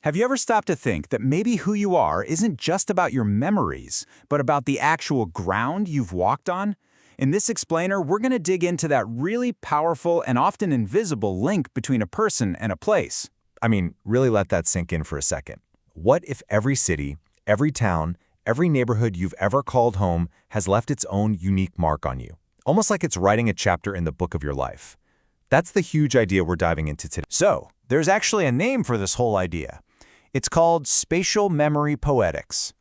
Have you ever stopped to think that maybe who you are isn't just about your memories, but about the actual ground you've walked on? In this explainer, we're going to dig into that really powerful and often invisible link between a person and a place. I mean, really let that sink in for a second. What if every city, every town, every neighborhood you've ever called home has left its own unique mark on you? Almost like it's writing a chapter in the book of your life. That's the huge idea we're diving into today. So, there's actually a name for this whole idea. It's called spatial memory poetics.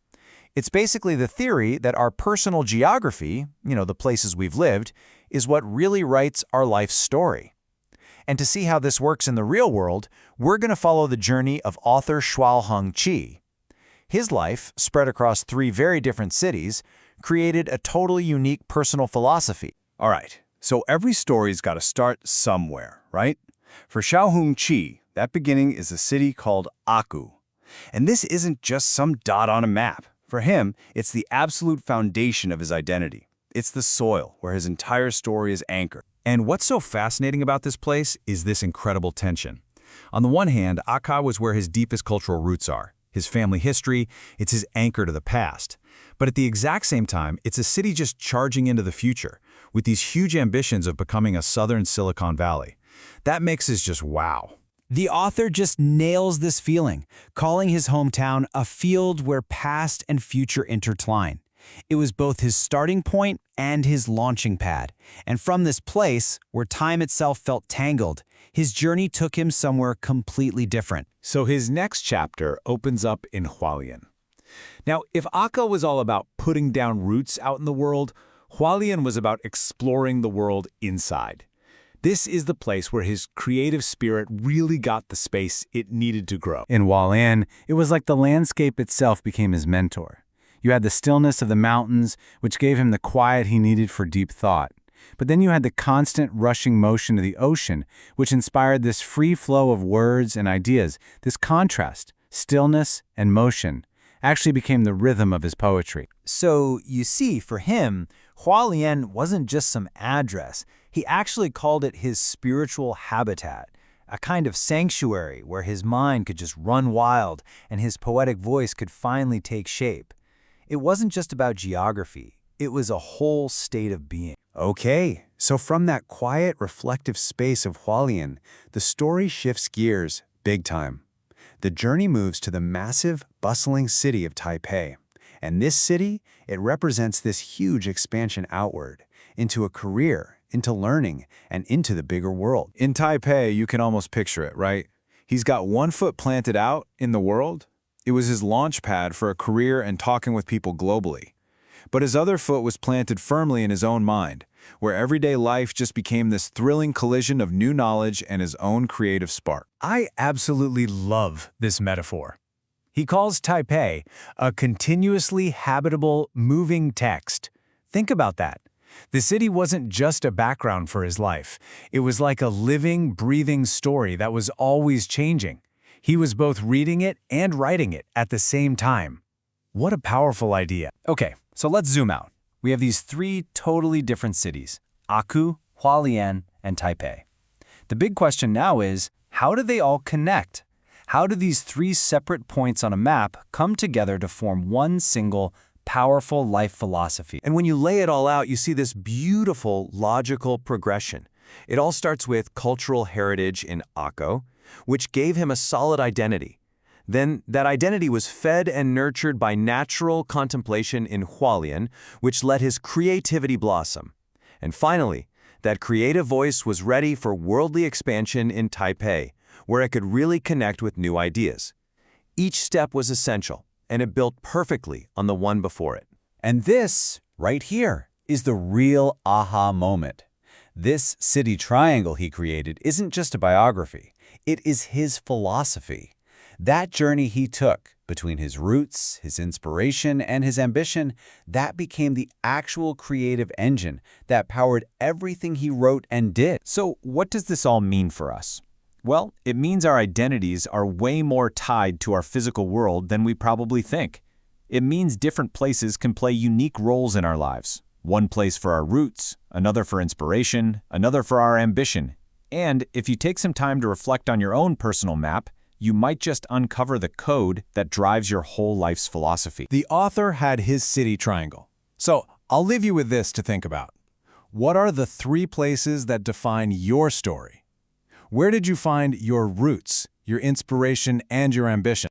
It's basically the theory that our personal geography, the places we've lived, is what really writes our life's story. And to see how this works in the real world, we're going to follow the journey of author Hsiao Hung-Chih. His life, spread across 3 very different cities, created a totally unique personal philosophy. All right, so every story's got to start somewhere, right? For Hsiao Hung-Chih, that beginning is a city called Agou. And this isn't just some dot on a map. For him, it's the absolute foundation of his identity. It's the soil where his entire story is anchored. And what's so fascinating about this place is this incredible tension. On the one hand, Agou is where his deepest cultural roots are. His family history, it's his anchor to the past. But at the exact same time, it's a city just charging into the future, with these huge ambitions of becoming a southern Silicon Valley. That mix is just wow. The author just nails this feeling, calling his hometown a field where past and future intertwine. It was both his starting point and his launching pad. And from this place, where time itself felt tangled, his journey took him somewhere completely different. So his next chapter opens up in Hualien. Now, if Agou was all about putting down roots out in the world, Hualien was about exploring the world inside. This is the place where his creative spirit really got the space it needed to grow. In Hualien, it was like the landscape itself became his mentor. You had the stillness of the mountains, which gave him the quiet he needed for deep thought. But then you had the constant rushing motion of the ocean, which inspired this free flow of words and ideas. This contrast, stillness and motion, actually became the rhythm of his poetry. So, you see, for him, Hualien wasn't just some address. He actually called it his spiritual habitat, a kind of sanctuary where his mind could just run wild and his poetic voice could finally take shape. It wasn't just about geography. It was a whole state of being. Okay, so from that quiet, reflective space of Hualien, the story shifts gears big time. The journey moves to the massive, bustling city of Taipei. And this city, it represents this huge expansion outward, into a career, into learning, and into the bigger world. In Taipei, you can almost picture it, right? He's got one foot planted out in the world. It was his launch pad for a career and talking with people globally. But his other foot was planted firmly in his own mind, where everyday life just became this thrilling collision of new knowledge and his own creative spark. I absolutely love this metaphor. He calls Taipei a continuously habitable, moving text. Think about that. The city wasn't just a background for his life. It was like a living, breathing story that was always changing. He was both reading it and writing it at the same time. What a powerful idea. Okay, so let's zoom out. We have these 3 totally different cities, Agou, Hualien, and Taipei. The big question now is, how do they all connect? How do these 3 separate points on a map come together to form one single, powerful life philosophy? And when you lay it all out, you see this beautiful, logical progression. It all starts with cultural heritage in Agou, which gave him a solid identity. Then that identity was fed and nurtured by natural contemplation in Hualien, which let his creativity blossom. And finally, that creative voice was ready for worldly expansion in Taipei, where it could really connect with new ideas. Each step was essential, and it built perfectly on the one before it. And this, right here, is the real aha moment. This city triangle he created isn't just a biography. It is his philosophy. That journey he took between his roots, his inspiration, and his ambition, that became the actual creative engine that powered everything he wrote and did. So what does this all mean for us? Well, it means our identities are way more tied to our physical world than we probably think. It means different places can play unique roles in our lives. One place for our roots, another for inspiration, another for our ambition. And if you take some time to reflect on your own personal map, you might just uncover the code that drives your whole life's philosophy. The author had his city triangle. So I'll leave you with this to think about. What are the 3 places that define your story? Where did you find your roots, your inspiration, and your ambition?